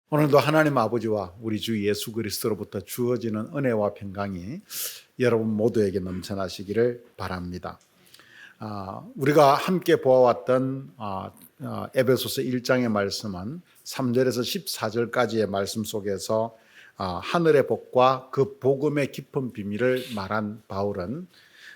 오늘도 하나님 아버지와 우리 주 예수 그리스도로부터 주어지는 은혜와 평강이 여러분 모두에게 넘쳐나시기를 바랍니다. 우리가 함께 보아왔던 에베소서 1장의 말씀은 3절에서 14절까지의 말씀 속에서 하늘의 복과 그 복음의 깊은 비밀을 말한 바울은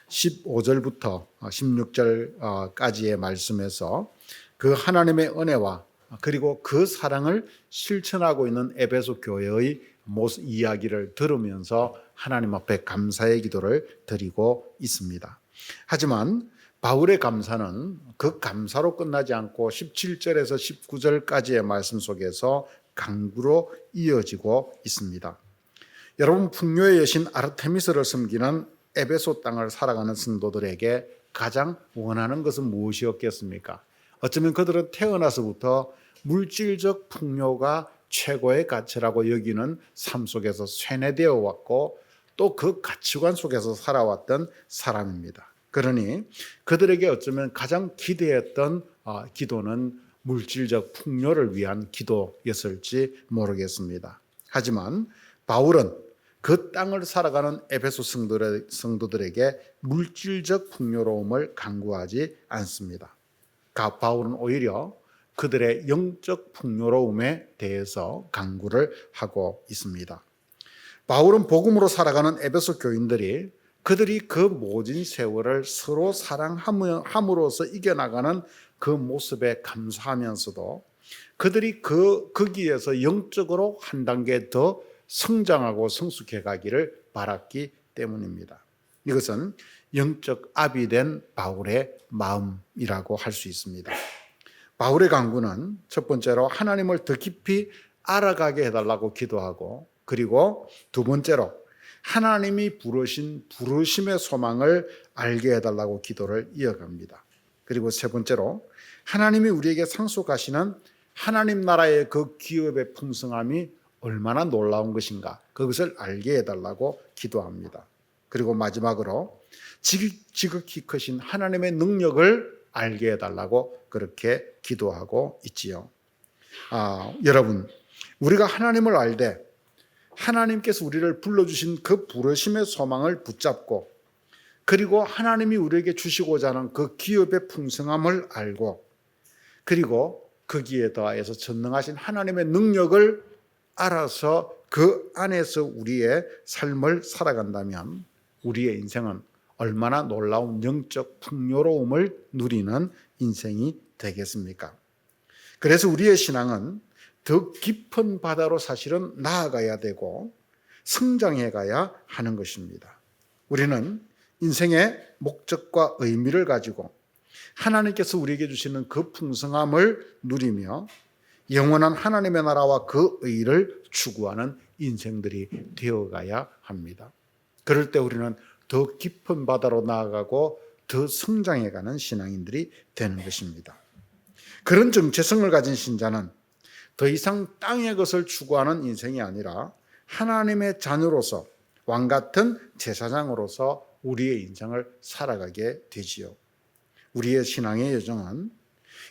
15절부터 16절까지의 말씀에서 그 하나님의 은혜와 그리고 그 사랑을 실천하고 있는 에베소 교회의 모습 이야기를 들으면서 하나님 앞에 감사의 기도를 드리고 있습니다. 하지만 바울의 감사는 그 감사로 끝나지 않고 17절에서 19절까지의 말씀 속에서 강구로 이어지고 있습니다. 여러분, 풍요의 여신 아르테미스를 섬기는 에베소 땅을 살아가는 성도들에게 가장 원하는 것은 무엇이었겠습니까? 어쩌면 그들은 태어나서부터 물질적 풍요가 최고의 가치라고 여기는 삶 속에서 쇠뇌되어 왔고 또 그 가치관 속에서 살아왔던 사람입니다. 그러니 그들에게 어쩌면 가장 기대했던 기도는 물질적 풍요를 위한 기도였을지 모르겠습니다. 하지만 바울은 그 땅을 살아가는 에베소 성도들에게 물질적 풍요로움을 강구하지 않습니다. 바울은 오히려 그들의 영적 풍요로움에 대해서 강구를 하고 있습니다. 바울은 복음으로 살아가는 에베소 교인들이 그들이 그 모진 세월을 서로 사랑함으로써 이겨나가는 그 모습에 감사하면서도 그들이 거기에서 영적으로 한 단계 더 성장하고 성숙해 가기를 바랐기 때문입니다. 이것은 영적 아비 된 바울의 마음이라고 할 수 있습니다. 바울의 강구는 첫 번째로 하나님을 더 깊이 알아가게 해달라고 기도하고, 그리고 두 번째로 하나님이 부르신 부르심의 소망을 알게 해달라고 기도를 이어갑니다. 그리고 세 번째로 하나님이 우리에게 상속하시는 하나님 나라의 그 기업의 풍성함이 얼마나 놀라운 것인가, 그것을 알게 해달라고 기도합니다. 그리고 마지막으로 지극히 크신 하나님의 능력을 알게 해달라고 그렇게 기도하고 있지요. 여러분, 우리가 하나님을 알되 하나님께서 우리를 불러주신 그 부르심의 소망을 붙잡고, 그리고 하나님이 우리에게 주시고자 하는 그 기업의 풍성함을 알고, 그리고 거기에 더하여서 전능하신 하나님의 능력을 알아서 그 안에서 우리의 삶을 살아간다면 우리의 인생은 얼마나 놀라운 영적 풍요로움을 누리는 인생이 되겠습니까? 그래서 우리의 신앙은 더 깊은 바다로 사실은 나아가야 되고 성장해 가야 하는 것입니다. 우리는 인생의 목적과 의미를 가지고 하나님께서 우리에게 주시는 그 풍성함을 누리며 영원한 하나님의 나라와 그 의를 추구하는 인생들이 되어가야 합니다. 그럴 때 우리는 더 깊은 바다로 나아가고 더 성장해가는 신앙인들이 되는 것입니다. 그런 정체성을 가진 신자는 더 이상 땅의 것을 추구하는 인생이 아니라 하나님의 자녀로서 왕같은 제사장으로서 우리의 인생을 살아가게 되지요. 우리의 신앙의 여정은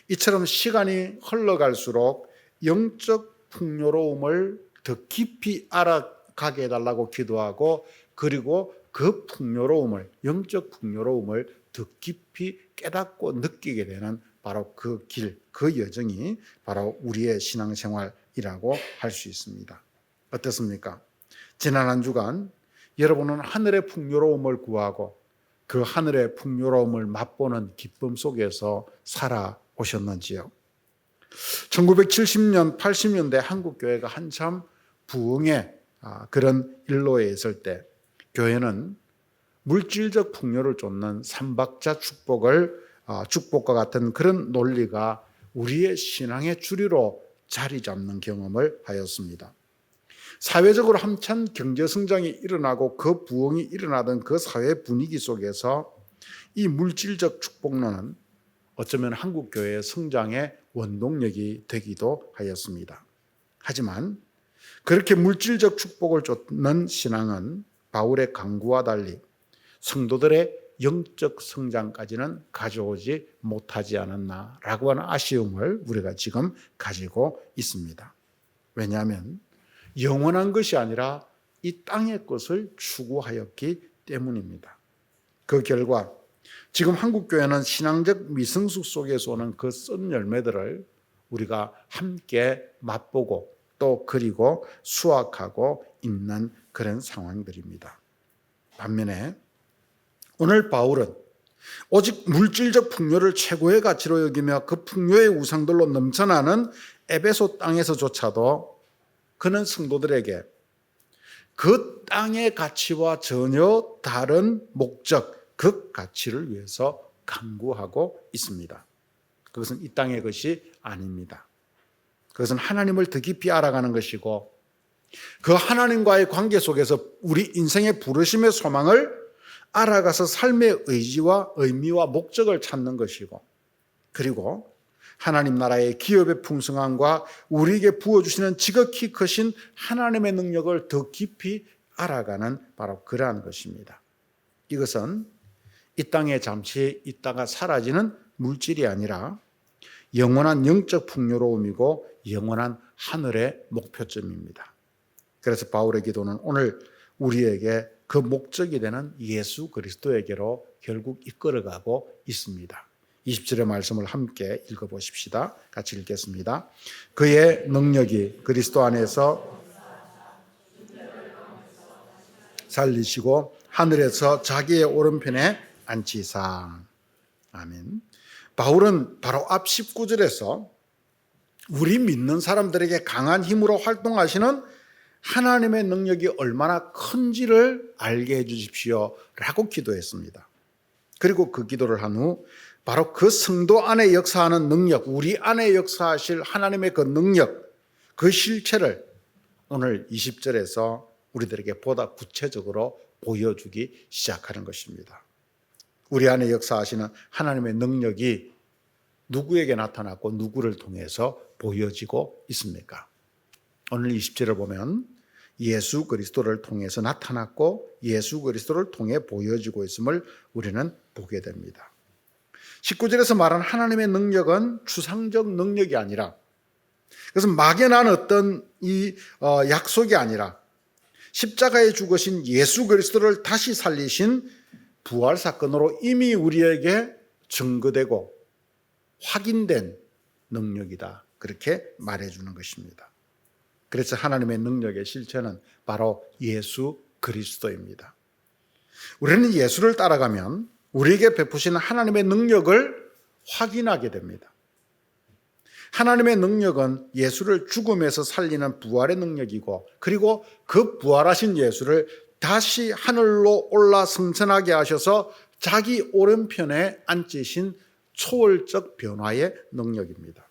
이처럼 시간이 흘러갈수록 영적 풍요로움을 더 깊이 알아가게 해달라고 기도하고, 그리고 그 풍요로움을, 영적 풍요로움을 더 깊이 깨닫고 느끼게 되는 바로 그 길, 그 여정이 바로 우리의 신앙생활이라고 할 수 있습니다. 어떻습니까? 지난 한 주간 여러분은 하늘의 풍요로움을 구하고 그 하늘의 풍요로움을 맛보는 기쁨 속에서 살아오셨는지요? 1970년, 80년대 한국교회가 한참 부흥의 그런 일로에 있을 때 교회는 물질적 풍요를 쫓는 삼박자 축복과 같은 그런 논리가 우리의 신앙의 주류로 자리 잡는 경험을 하였습니다. 사회적으로 한참 경제 성장이 일어나고 그 부흥이 일어나던 그 사회 분위기 속에서 이 물질적 축복론은 어쩌면 한국교회의 성장의 원동력이 되기도 하였습니다. 하지만 그렇게 물질적 축복을 쫓는 신앙은 바울의 강구와 달리 성도들의 영적 성장까지는 가져오지 못하지 않았나라고 하는 아쉬움을 우리가 지금 가지고 있습니다. 왜냐하면 영원한 것이 아니라 이 땅의 것을 추구하였기 때문입니다. 그 결과 지금 한국교회는 신앙적 미성숙 속에서 오는 그 썬 열매들을 우리가 함께 맛보고 또 그리고 수확하고 있는 그런 상황들입니다. 반면에 오늘 바울은 오직 물질적 풍요를 최고의 가치로 여기며 그 풍요의 우상들로 넘쳐나는 에베소 땅에서조차도 그는 성도들에게 그 땅의 가치와 전혀 다른 목적, 그 가치를 위해서 강구하고 있습니다. 그것은 이 땅의 것이 아닙니다. 그것은 하나님을 더 깊이 알아가는 것이고 그 하나님과의 관계 속에서 우리 인생의 부르심의 소망을 알아가서 삶의 의지와 의미와 목적을 찾는 것이고 그리고 하나님 나라의 기업의 풍성함과 우리에게 부어주시는 지극히 크신 하나님의 능력을 더 깊이 알아가는 바로 그러한 것입니다. 이것은 이 땅에 잠시 있다가 사라지는 물질이 아니라 영원한 영적 풍요로움이고 영원한 하늘의 목표점입니다. 그래서 바울의 기도는 오늘 우리에게 그 목적이 되는 예수 그리스도에게로 결국 이끌어가고 있습니다. 20절의 말씀을 함께 읽어보십시다. 같이 읽겠습니다. 그의 능력이 그리스도 안에서 살리시고 하늘에서 자기의 오른편에 앉히사. 아멘. 바울은 바로 앞 19절에서 우리 믿는 사람들에게 강한 힘으로 활동하시는 하나님의 능력이 얼마나 큰지를 알게 해 주십시오 라고 기도했습니다. 그리고 그 기도를 한 후 바로 그 성도 안에 역사하는 능력, 우리 안에 역사하실 하나님의 그 능력, 그 실체를 오늘 20절에서 우리들에게 보다 구체적으로 보여주기 시작하는 것입니다. 우리 안에 역사하시는 하나님의 능력이 누구에게 나타났고 누구를 통해서 보여지고 있습니까? 오늘 20절을 보면 예수 그리스도를 통해서 나타났고 예수 그리스도를 통해 보여지고 있음을 우리는 보게 됩니다. 19절에서 말한 하나님의 능력은 추상적 능력이 아니라 그것은 막연한 어떤 이 약속이 아니라 십자가에 죽으신 예수 그리스도를 다시 살리신 부활 사건으로 이미 우리에게 증거되고 확인된 능력이다. 그렇게 말해주는 것입니다. 그래서 하나님의 능력의 실체는 바로 예수 그리스도입니다. 우리는 예수를 따라가면 우리에게 베푸시는 하나님의 능력을 확인하게 됩니다. 하나님의 능력은 예수를 죽음에서 살리는 부활의 능력이고 그리고 그 부활하신 예수를 다시 하늘로 올라 승천하게 하셔서 자기 오른편에 앉히신 초월적 변화의 능력입니다.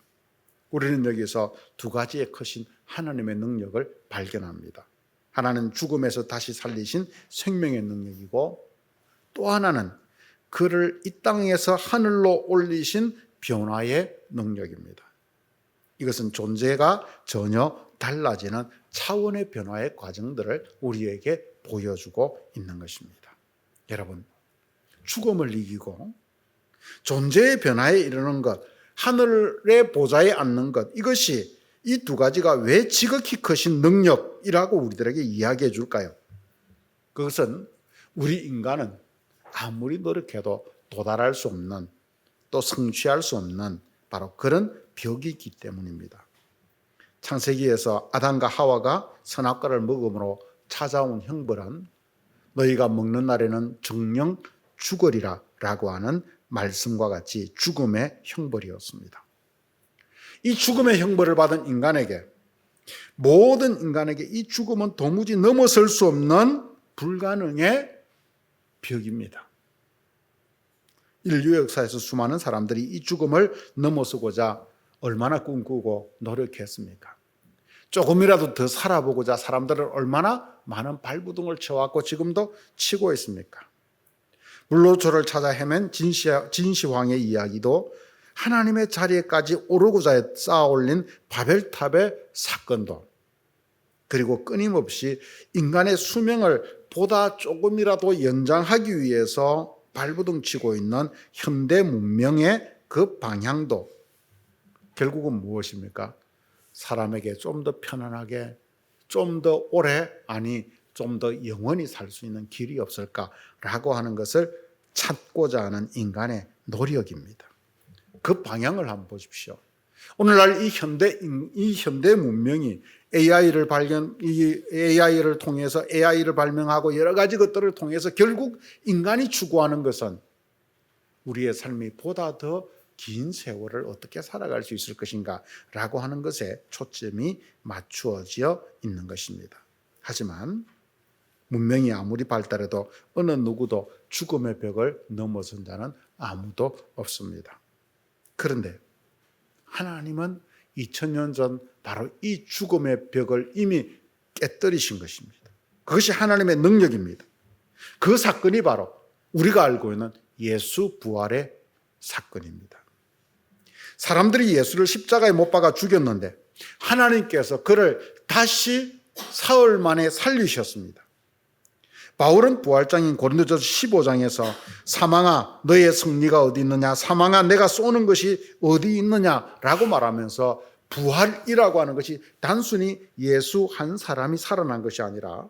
우리는 여기서 두 가지의 크신 하나님의 능력을 발견합니다. 하나는 죽음에서 다시 살리신 생명의 능력이고 또 하나는 그를 이 땅에서 하늘로 올리신 변화의 능력입니다. 이것은 존재가 전혀 달라지는 차원의 변화의 과정들을 우리에게 보여주고 있는 것입니다. 여러분, 죽음을 이기고 존재의 변화에 이르는 것, 하늘의 보좌에 앉는 것, 이것이 이 두 가지가 왜 지극히 크신 능력이라고 우리들에게 이야기해 줄까요? 그것은 우리 인간은 아무리 노력해도 도달할 수 없는 또 성취할 수 없는 바로 그런 벽이 있기 때문입니다. 창세기에서 아담과 하와가 선악과를 먹음으로 찾아온 형벌은 너희가 먹는 날에는 정령 죽으리라 라고 하는 말씀과 같이 죽음의 형벌이었습니다. 이 죽음의 형벌을 받은 인간에게, 모든 인간에게 이 죽음은 도무지 넘어설 수 없는 불가능의 벽입니다. 인류 역사에서 수많은 사람들이 이 죽음을 넘어서고자 얼마나 꿈꾸고 노력했습니까? 조금이라도 더 살아보고자 사람들은 얼마나 많은 발부둥을 쳐왔고 지금도 치고 있습니까? 물로초를 찾아 헤맨 진시황의 이야기도 하나님의 자리에까지 오르고자 쌓아올린 바벨탑의 사건도 그리고 끊임없이 인간의 수명을 보다 조금이라도 연장하기 위해서 발부둥 치고 있는 현대 문명의 그 방향도 결국은 무엇입니까? 사람에게 좀 더 편안하게, 좀 더 오래, 아니 좀 더 영원히 살 수 있는 길이 없을까라고 하는 것을 찾고자 하는 인간의 노력입니다. 그 방향을 한번 보십시오. 오늘날 이 현대 문명이 AI를 통해서 AI를 발명하고 여러 가지 것들을 통해서 결국 인간이 추구하는 것은 우리의 삶이 보다 더 긴 세월을 어떻게 살아갈 수 있을 것인가 라고 하는 것에 초점이 맞추어져 있는 것입니다. 하지만 문명이 아무리 발달해도 어느 누구도 죽음의 벽을 넘어선 자는 아무도 없습니다. 그런데 하나님은 2000년 전 바로 이 죽음의 벽을 이미 깨뜨리신 것입니다. 그것이 하나님의 능력입니다. 그 사건이 바로 우리가 알고 있는 예수 부활의 사건입니다. 사람들이 예수를 십자가에 못 박아 죽였는데 하나님께서 그를 다시 사흘 만에 살리셨습니다. 바울은 부활장인 고린도전서 15장에서 사망아 너의 승리가 어디 있느냐, 사망아 내가 쏘는 것이 어디 있느냐라고 말하면서 부활이라고 하는 것이 단순히 예수 한 사람이 살아난 것이 아니라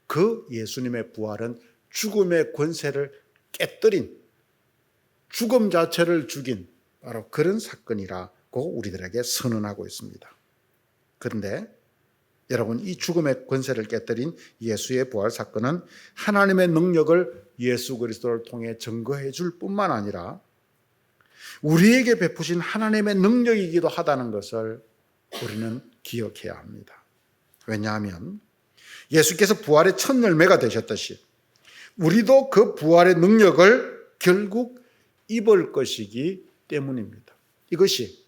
그 예수님의 부활은 죽음의 권세를 깨뜨린, 죽음 자체를 죽인 바로 그런 사건이라고 우리들에게 선언하고 있습니다. 그런데 여러분, 이 죽음의 권세를 깨뜨린 예수의 부활 사건은 하나님의 능력을 예수 그리스도를 통해 증거해 줄 뿐만 아니라 우리에게 베푸신 하나님의 능력이기도 하다는 것을 우리는 기억해야 합니다. 왜냐하면 예수께서 부활의 첫 열매가 되셨듯이 우리도 그 부활의 능력을 결국 입을 것이기 때문입니다. 이것이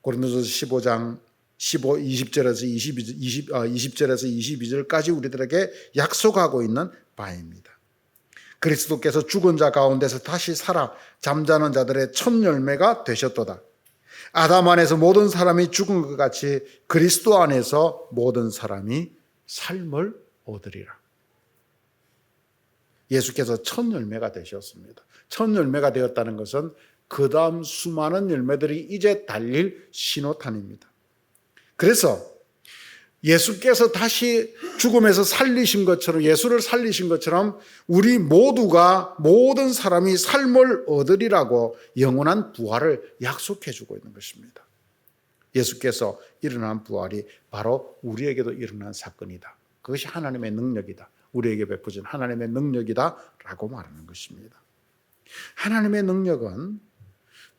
고린도전서 15장 20절에서 22절까지 우리들에게 약속하고 있는 바입니다. 그리스도께서 죽은 자 가운데서 다시 살아 잠자는 자들의 첫 열매가 되셨도다. 아담 안에서 모든 사람이 죽은 것 같이 그리스도 안에서 모든 사람이 삶을 얻으리라. 예수께서 첫 열매가 되셨습니다. 첫 열매가 되었다는 것은 그 다음 수많은 열매들이 이제 달릴 신호탄입니다. 그래서 예수께서 다시 죽음에서 살리신 것처럼, 예수를 살리신 것처럼 우리 모두가, 모든 사람이 삶을 얻으리라고 영원한 부활을 약속해 주고 있는 것입니다. 예수께서 일어난 부활이 바로 우리에게도 일어난 사건이다. 그것이 하나님의 능력이다. 우리에게 베푸신 하나님의 능력이다 라고 말하는 것입니다. 하나님의 능력은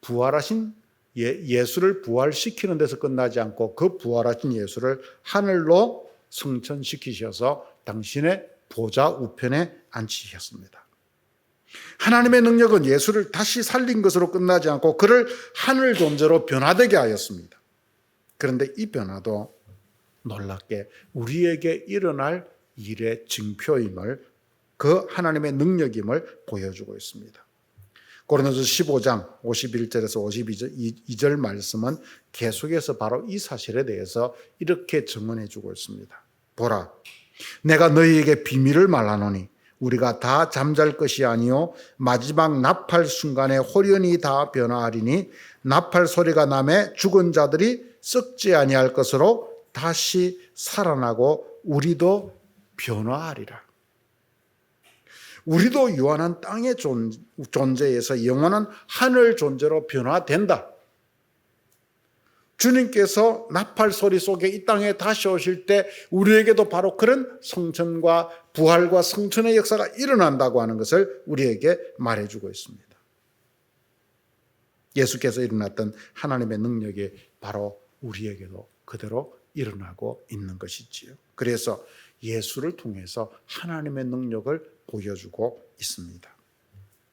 부활하신 예수를 부활시키는 데서 끝나지 않고 그 부활하신 예수를 하늘로 승천시키셔서 당신의 보좌 우편에 앉히셨습니다. 하나님의 능력은 예수를 다시 살린 것으로 끝나지 않고 그를 하늘 존재로 변화되게 하였습니다. 그런데 이 변화도 놀랍게 우리에게 일어날 일의 징표임을, 그 하나님의 능력임을 보여주고 있습니다. 고린도전서 15장 51절에서 52절 말씀은 계속해서 바로 이 사실에 대해서 이렇게 증언해 주고 있습니다. 보라, 내가 너희에게 비밀을 말하노니 우리가 다 잠잘 것이 아니요 마지막 나팔 순간에 홀연히 다 변화하리니 나팔 소리가 나매 죽은 자들이 썩지 아니할 것으로 다시 살아나고 우리도 변화하리라. 우리도 유한한 땅의 존재에서 영원한 하늘 존재로 변화된다. 주님께서 나팔 소리 속에 이 땅에 다시 오실 때 우리에게도 바로 그런 성천과 부활과 성천의 역사가 일어난다고 하는 것을 우리에게 말해주고 있습니다. 예수께서 일어났던 하나님의 능력이 바로 우리에게도 그대로 일어나고 있는 것이지요. 그래서 예수를 통해서 하나님의 능력을 보여주고 있습니다.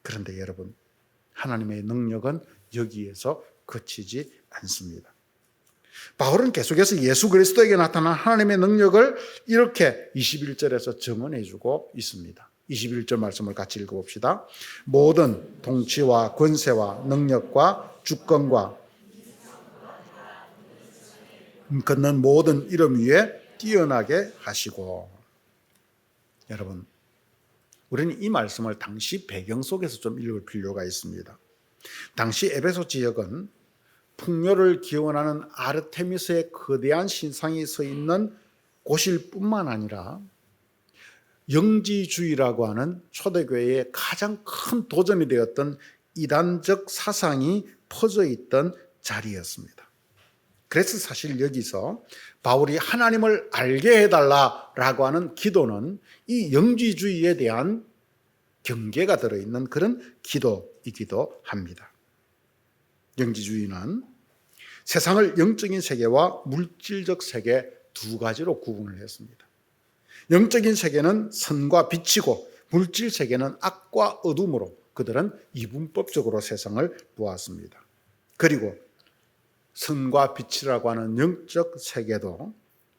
그런데 여러분, 하나님의 능력은 여기에서 그치지 않습니다. 바울은 계속해서 예수 그리스도에게 나타난 하나님의 능력을 이렇게 21절에서 증언해 주고 있습니다. 21절 말씀을 같이 읽어봅시다. 모든 통치와 권세와 능력과 주권과 걷는 모든 이름 위에 뛰어나게 하시고. 여러분, 우리는 이 말씀을 당시 배경 속에서 좀 읽을 필요가 있습니다. 당시 에베소 지역은 풍요를 기원하는 아르테미스의 거대한 신상이 서 있는 곳일 뿐만 아니라 영지주의라고 하는 초대교회의 가장 큰 도전이 되었던 이단적 사상이 퍼져 있던 자리였습니다. 그래서 사실 여기서 바울이 하나님을 알게 해달라라고 하는 기도는 이 영지주의에 대한 경계가 들어있는 그런 기도이기도 합니다. 영지주의는 세상을 영적인 세계와 물질적 세계 두 가지로 구분을 했습니다. 영적인 세계는 선과 빛이고 물질 세계는 악과 어둠으로 그들은 이분법적으로 세상을 보았습니다. 그리고 선과 빛이라고 하는 영적 세계도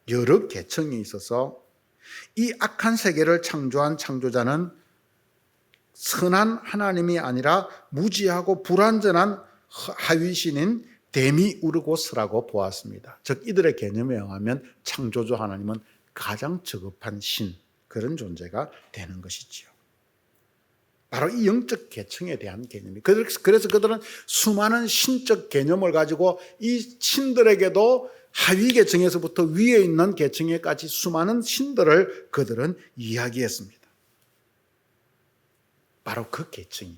여러 계층이 있어서 이 악한 세계를 창조한 창조자는 선한 하나님이 아니라 무지하고 불완전한 하위신인 데미우르고스라고 보았습니다. 즉 이들의 개념에 의하면 창조주 하나님은 가장 저급한 신, 그런 존재가 되는 것이지요. 바로 이 영적 계층에 대한 개념이. 그래서 그들은 수많은 신적 개념을 가지고 이 신들에게도 하위 계층에서부터 위에 있는 계층에까지 수많은 신들을 그들은 이야기했습니다. 바로 그 계층이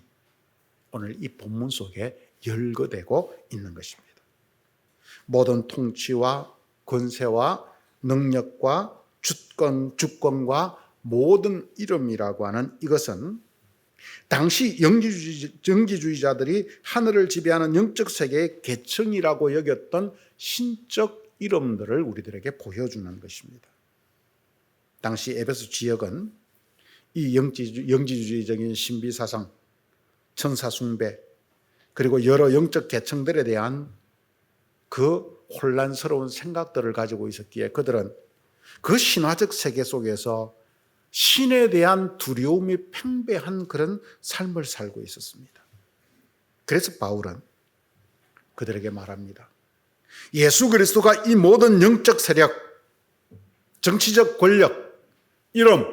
오늘 이 본문 속에 열거되고 있는 것입니다. 모든 통치와 권세와 능력과 주권과 모든 이름이라고 하는 이것은 당시 영지주의자들이 하늘을 지배하는 영적 세계의 계층이라고 여겼던 신적 이름들을 우리들에게 보여주는 것입니다. 당시 에베소 지역은 이 영지주의적인 신비사상, 천사숭배, 그리고 여러 영적 계층들에 대한 그 혼란스러운 생각들을 가지고 있었기에 그들은 그 신화적 세계 속에서 신에 대한 두려움이 팽배한 그런 삶을 살고 있었습니다. 그래서 바울은 그들에게 말합니다. 예수 그리스도가 이 모든 영적 세력, 정치적 권력, 이름,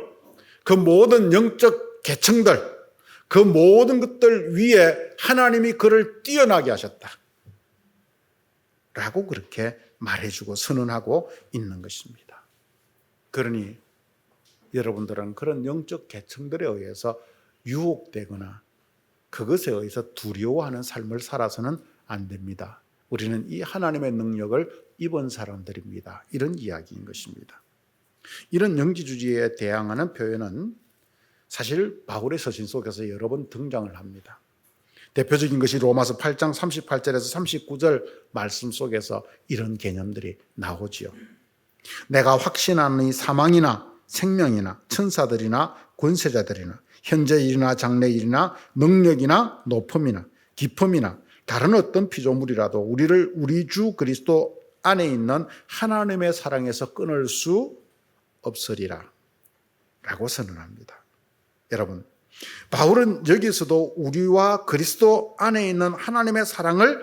그 모든 영적 계층들, 그 모든 것들 위에 하나님이 그를 뛰어나게 하셨다. 라고 그렇게 말해주고 선언하고 있는 것입니다. 그러니 여러분들은 그런 영적 계층들에 의해서 유혹되거나 그것에 의해서 두려워하는 삶을 살아서는 안 됩니다. 우리는 이 하나님의 능력을 입은 사람들입니다. 이런 이야기인 것입니다. 이런 영지주의에 대항하는 표현은 사실 바울의 서신 속에서 여러 번 등장을 합니다. 대표적인 것이 로마서 8장 38절에서 39절 말씀 속에서 이런 개념들이 나오지요. 내가 확신하니 사망이나 생명이나 천사들이나 권세자들이나 현재일이나 장래일이나 능력이나 높음이나 깊음이나 다른 어떤 피조물이라도 우리를 우리 주 그리스도 안에 있는 하나님의 사랑에서 끊을 수 없으리라 라고 선언합니다. 여러분, 바울은 여기서도 우리와 그리스도 안에 있는 하나님의 사랑을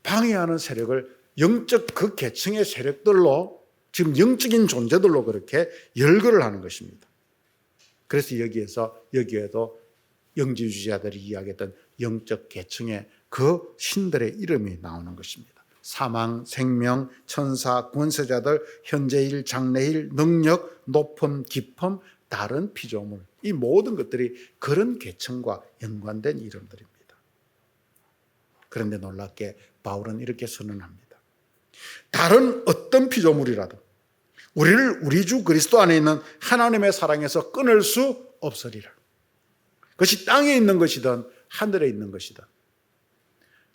방해하는 세력을 영적 그 계층의 세력들로, 지금 영적인 존재들로 그렇게 열거를 하는 것입니다. 그래서 여기에도 영지주의자들이 이야기했던 영적 계층의 그 신들의 이름이 나오는 것입니다. 사망, 생명, 천사, 권세자들, 현재일, 장래일, 능력, 높음, 깊음, 다른 피조물, 이 모든 것들이 그런 계층과 연관된 이름들입니다. 그런데 놀랍게 바울은 이렇게 선언합니다. 다른 어떤 피조물이라도 우리를 우리 주 그리스도 안에 있는 하나님의 사랑에서 끊을 수 없으리라. 그것이 땅에 있는 것이든 하늘에 있는 것이든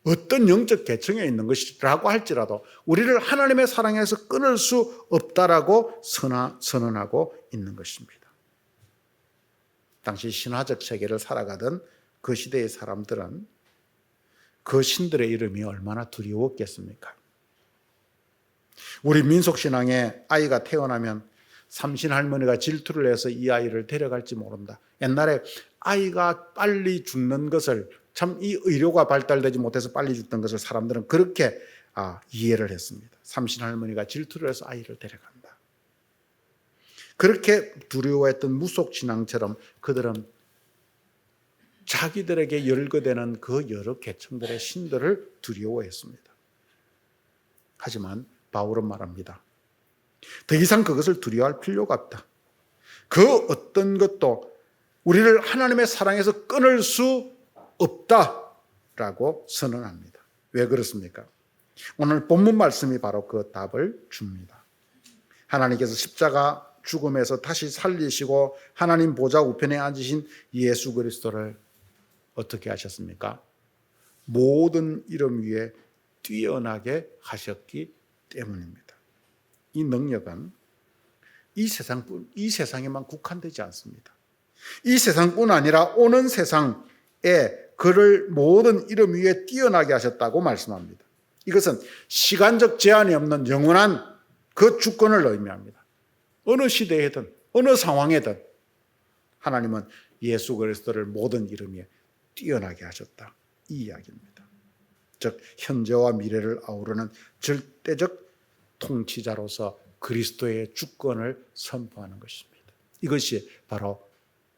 어떤 영적 계층에 있는 것이라고 할지라도 우리를 하나님의 사랑에서 끊을 수 없다라고 선언하고 있는 것입니다. 당시 신화적 세계를 살아가던 그 시대의 사람들은 그 신들의 이름이 얼마나 두려웠겠습니까? 우리 민속신앙에 아이가 태어나면 삼신 할머니가 질투를 해서 이 아이를 데려갈지 모른다. 옛날에 아이가 빨리 죽는 것을, 참 이 의료가 발달되지 못해서 빨리 죽던 것을 사람들은 그렇게 이해를 했습니다. 삼신 할머니가 질투를 해서 아이를 데려간다. 그렇게 두려워했던 무속신앙처럼 그들은 자기들에게 열거되는 그 여러 계층들의 신들을 두려워했습니다. 하지만 바울은 말합니다. 더 이상 그것을 두려워할 필요가 없다. 그 어떤 것도 우리를 하나님의 사랑에서 끊을 수 없다라고 선언합니다. 왜 그렇습니까? 오늘 본문 말씀이 바로 그 답을 줍니다. 하나님께서 십자가 죽음에서 다시 살리시고 하나님 보좌 우편에 앉으신 예수 그리스도를 어떻게 하셨습니까? 모든 이름 위에 뛰어나게 하셨기 때문입니다. 이 능력은 이 세상에만 국한되지 않습니다. 이 세상뿐 아니라 오는 세상에 그를 모든 이름 위에 뛰어나게 하셨다고 말씀합니다. 이것은 시간적 제한이 없는 영원한 그 주권을 의미합니다. 어느 시대에든 어느 상황에든 하나님은 예수 그리스도를 모든 이름 위에 뛰어나게 하셨다. 이 이야기입니다. 즉 현재와 미래를 아우르는 절대적 통치자로서 그리스도의 주권을 선포하는 것입니다. 이것이 바로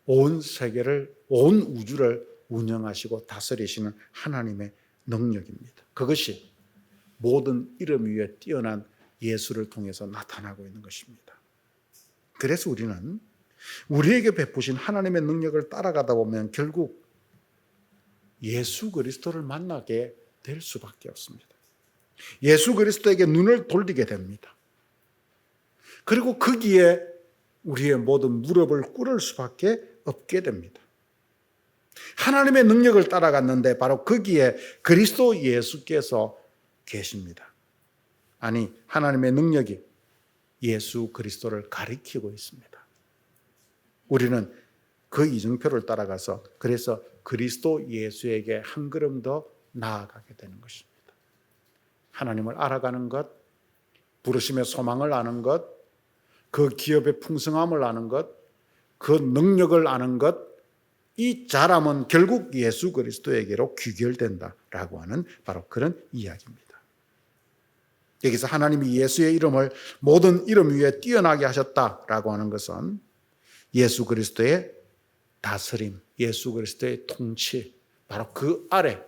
온 세계를, 온 우주를 운영하시고 다스리시는 하나님의 능력입니다. 그것이 모든 이름 위에 뛰어난 예수를 통해서 나타나고 있는 것입니다. 그래서 우리는 우리에게 베푸신 하나님의 능력을 따라가다 보면 결국 예수 그리스도를 만나게 될 수밖에 없습니다. 예수 그리스도에게 눈을 돌리게 됩니다. 그리고 거기에 우리의 모든 무릎을 꿇을 수밖에 없게 됩니다. 하나님의 능력을 따라갔는데 바로 거기에 그리스도 예수께서 계십니다. 아니, 하나님의 능력이 예수 그리스도를 가리키고 있습니다. 우리는 그 이정표를 따라가서 그래서 그리스도 예수에게 한 걸음 더 나아가게 되는 것입니다. 하나님을 알아가는 것, 부르심의 소망을 아는 것, 그 기업의 풍성함을 아는 것, 그 능력을 아는 것, 이 자람은 결국 예수 그리스도에게로 귀결된다라고 하는 바로 그런 이야기입니다. 여기서 하나님이 예수의 이름을 모든 이름 위에 뛰어나게 하셨다라고 하는 것은 예수 그리스도의 다스림, 예수 그리스도의 통치, 바로 그 아래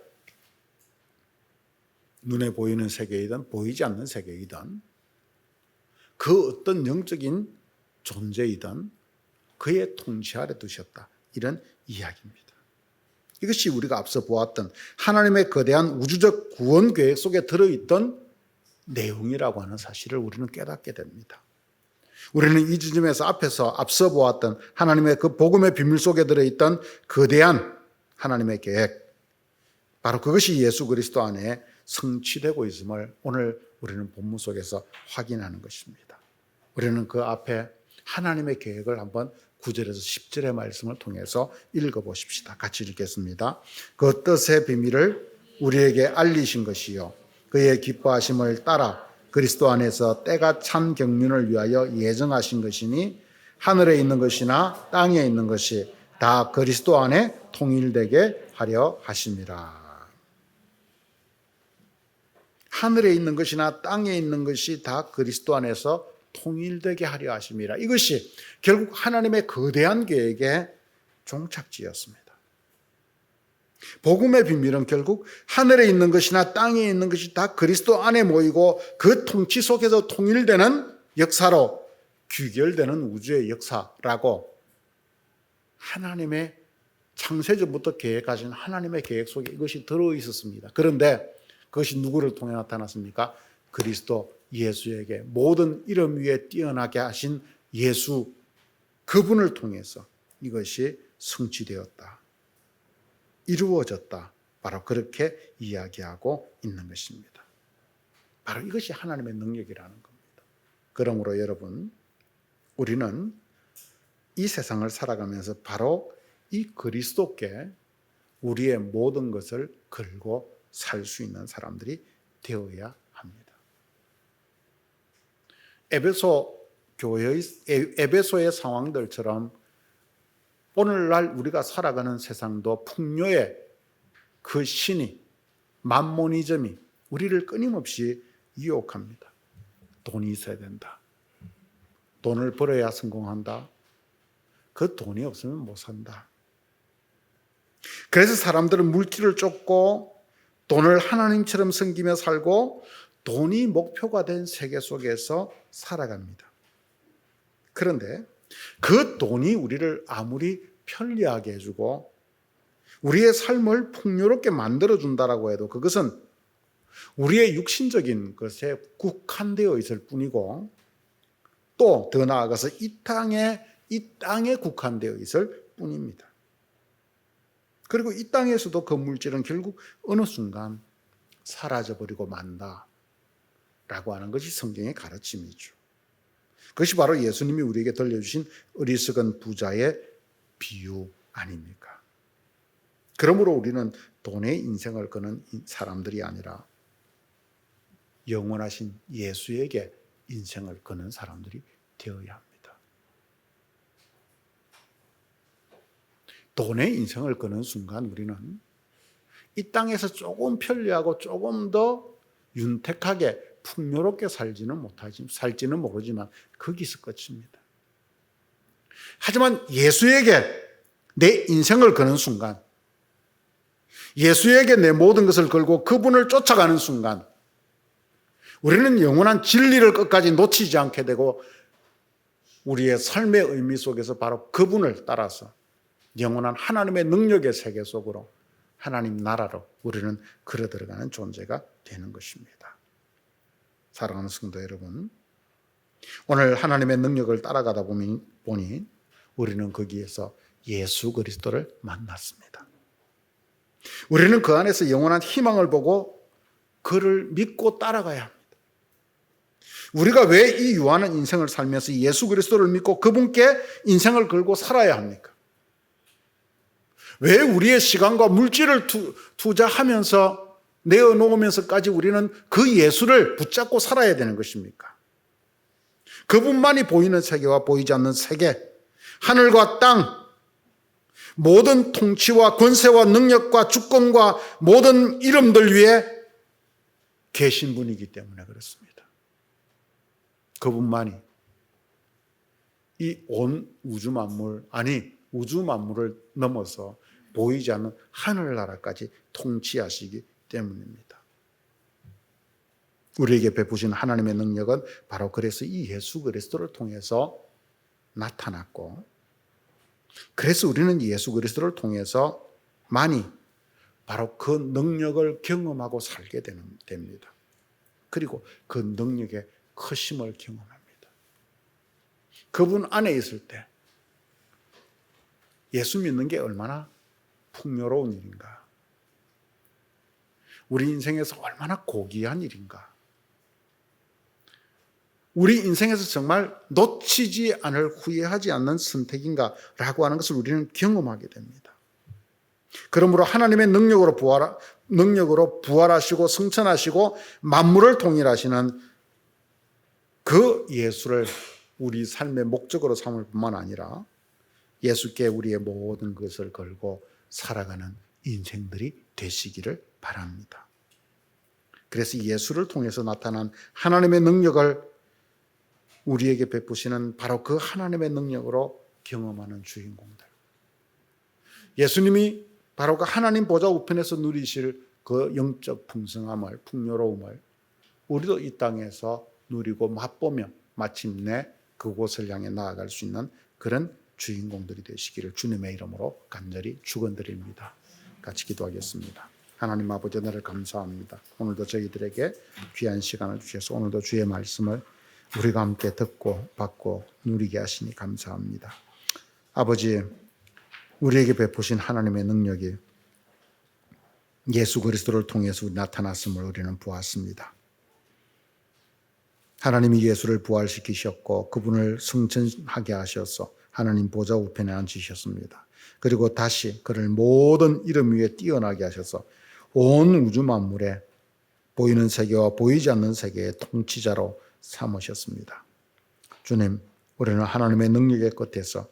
눈에 보이는 세계이든 보이지 않는 세계이든 그 어떤 영적인 존재이든 그의 통치 아래 두셨다. 이런 이야기입니다. 이것이 우리가 앞서 보았던 하나님의 거대한 우주적 구원 계획 속에 들어있던 내용이라고 하는 사실을 우리는 깨닫게 됩니다. 우리는 이 지점에서 앞서 보았던 하나님의 그 복음의 비밀 속에 들어있던 거대한 하나님의 계획, 바로 그것이 예수 그리스도 안에 성취되고 있음을 오늘 우리는 본문 속에서 확인하는 것입니다. 우리는 그 앞에 하나님의 계획을 한번 9절에서 10절의 말씀을 통해서 읽어보십시다. 같이 읽겠습니다. 그 뜻의 비밀을 우리에게 알리신 것이요 그의 기뻐하심을 따라 그리스도 안에서 때가 찬 경륜을 위하여 예정하신 것이니 하늘에 있는 것이나 땅에 있는 것이 다 그리스도 안에 통일되게 하려 하심이라. 하늘에 있는 것이나 땅에 있는 것이 다 그리스도 안에서 통일되게 하려 하심이라. 이것이 결국 하나님의 거대한 계획의 종착지였습니다. 복음의 비밀은 결국 하늘에 있는 것이나 땅에 있는 것이 다 그리스도 안에 모이고 그 통치 속에서 통일되는 역사로 귀결되는 우주의 역사라고 하나님의 창세전부터 계획하신 하나님의 계획 속에 이것이 들어있었습니다. 그런데 그것이 누구를 통해 나타났습니까? 그리스도 예수에게 모든 이름 위에 뛰어나게 하신 예수 그분을 통해서 이것이 성취되었다. 이루어졌다. 바로 그렇게 이야기하고 있는 것입니다. 바로 이것이 하나님의 능력이라는 겁니다. 그러므로 여러분, 우리는 이 세상을 살아가면서 바로 이 그리스도께 우리의 모든 것을 걸고 살 수 있는 사람들이 되어야 합니다. 에베소의 상황들처럼 오늘날 우리가 살아가는 세상도 풍요의 그 신이 만모니즘이 우리를 끊임없이 유혹합니다. 돈이 있어야 된다. 돈을 벌어야 성공한다. 그 돈이 없으면 못 산다. 그래서 사람들은 물질을 쫓고 돈을 하나님처럼 섬기며 살고 돈이 목표가 된 세계 속에서 살아갑니다. 그런데 그 돈이 우리를 아무리 편리하게 해주고 우리의 삶을 풍요롭게 만들어준다라고 해도 그것은 우리의 육신적인 것에 국한되어 있을 뿐이고 또 더 나아가서 이 땅에 국한되어 있을 뿐입니다. 그리고 이 땅에서도 그 물질은 결국 어느 순간 사라져버리고 만다라고 하는 것이 성경의 가르침이죠. 그것이 바로 예수님이 우리에게 들려주신 어리석은 부자의 비유 아닙니까? 그러므로 우리는 돈에 인생을 거는 사람들이 아니라 영원하신 예수에게 인생을 거는 사람들이 되어야 합니다. 돈에 인생을 거는 순간 우리는 이 땅에서 조금 편리하고 조금 더 윤택하게 풍요롭게 살지는 모르지만 거기서 끝입니다. 하지만 예수에게 내 인생을 거는 순간, 예수에게 내 모든 것을 걸고 그분을 쫓아가는 순간 우리는 영원한 진리를 끝까지 놓치지 않게 되고 우리의 삶의 의미 속에서 바로 그분을 따라서 영원한 하나님의 능력의 세계 속으로 하나님 나라로 우리는 걸어 들어가는 존재가 되는 것입니다. 사랑하는 성도 여러분, 오늘 하나님의 능력을 따라가다 보니 우리는 거기에서 예수 그리스도를 만났습니다. 우리는 그 안에서 영원한 희망을 보고 그를 믿고 따라가야 합니다. 우리가 왜 이 유한한 인생을 살면서 예수 그리스도를 믿고 그분께 인생을 걸고 살아야 합니까? 왜 우리의 시간과 물질을 투자하면서 내어놓으면서까지 우리는 그 예수를 붙잡고 살아야 되는 것입니까? 그분만이 보이는 세계와 보이지 않는 세계, 하늘과 땅, 모든 통치와 권세와 능력과 주권과 모든 이름들 위에 계신 분이기 때문에 그렇습니다. 그분만이 이 온 우주 만물, 우주 만물을 넘어서 보이지 않는 하늘나라까지 통치하시기 때문입니다. 우리에게 베푸신 하나님의 능력은 바로 그래서 이 예수 그리스도를 통해서 나타났고, 그래서 우리는 예수 그리스도를 통해서 많이 바로 그 능력을 경험하고 살게 됩니다. 그리고 그 능력의 크심을 경험합니다. 그분 안에 있을 때 예수 믿는 게 얼마나 풍요로운 일인가, 우리 인생에서 얼마나 고귀한 일인가, 우리 인생에서 정말 놓치지 않을, 후회하지 않는 선택인가라고 하는 것을 우리는 경험하게 됩니다. 그러므로 하나님의 능력으로 부활하시고 승천하시고 만물을 통일하시는 그 예수를 우리 삶의 목적으로 삼을 뿐만 아니라 예수께 우리의 모든 것을 걸고 살아가는 인생들이 되시기를 바랍니다. 그래서 예수를 통해서 나타난 하나님의 능력을 우리에게 베푸시는 바로 그 하나님의 능력으로 경험하는 주인공들, 예수님이 바로 그 하나님 보좌 우편에서 누리실 그 영적 풍성함을, 풍요로움을 우리도 이 땅에서 누리고 맛보며 마침내 그곳을 향해 나아갈 수 있는 그런 주인공들이 되시기를 주님의 이름으로 간절히 축원드립니다. 같이 기도하겠습니다. 하나님 아버지, 은혜를 감사합니다. 오늘도 저희들에게 귀한 시간을 주셔서 오늘도 주의 말씀을 우리가 함께 듣고 받고 누리게 하시니 감사합니다. 아버지, 우리에게 베푸신 하나님의 능력이 예수 그리스도를 통해서 나타났음을 우리는 보았습니다. 하나님이 예수를 부활시키셨고 그분을 승천하게 하셔서 하나님 보좌 우편에 앉히셨습니다. 그리고 다시 그를 모든 이름 위에 뛰어나게 하셔서 온 우주 만물에 보이는 세계와 보이지 않는 세계의 통치자로 삼으셨습니다. 주님, 우리는 하나님의 능력의 끝에서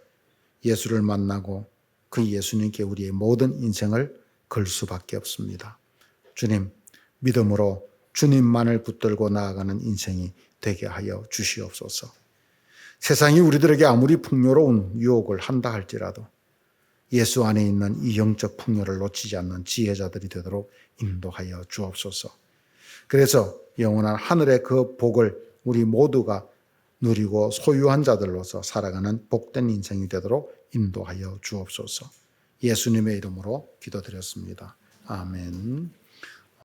예수를 만나고 그 예수님께 우리의 모든 인생을 걸 수밖에 없습니다. 주님, 믿음으로 주님만을 붙들고 나아가는 인생이 되게 하여 주시옵소서. 세상이 우리들에게 아무리 풍요로운 유혹을 한다 할지라도 예수 안에 있는 이 영적 풍요를 놓치지 않는 지혜자들이 되도록 인도하여 주옵소서. 그래서 영원한 하늘의 그 복을 우리 모두가 누리고 소유한 자들로서 살아가는 복된 인생이 되도록 인도하여 주옵소서. 예수님의 이름으로 기도드렸습니다. 아멘.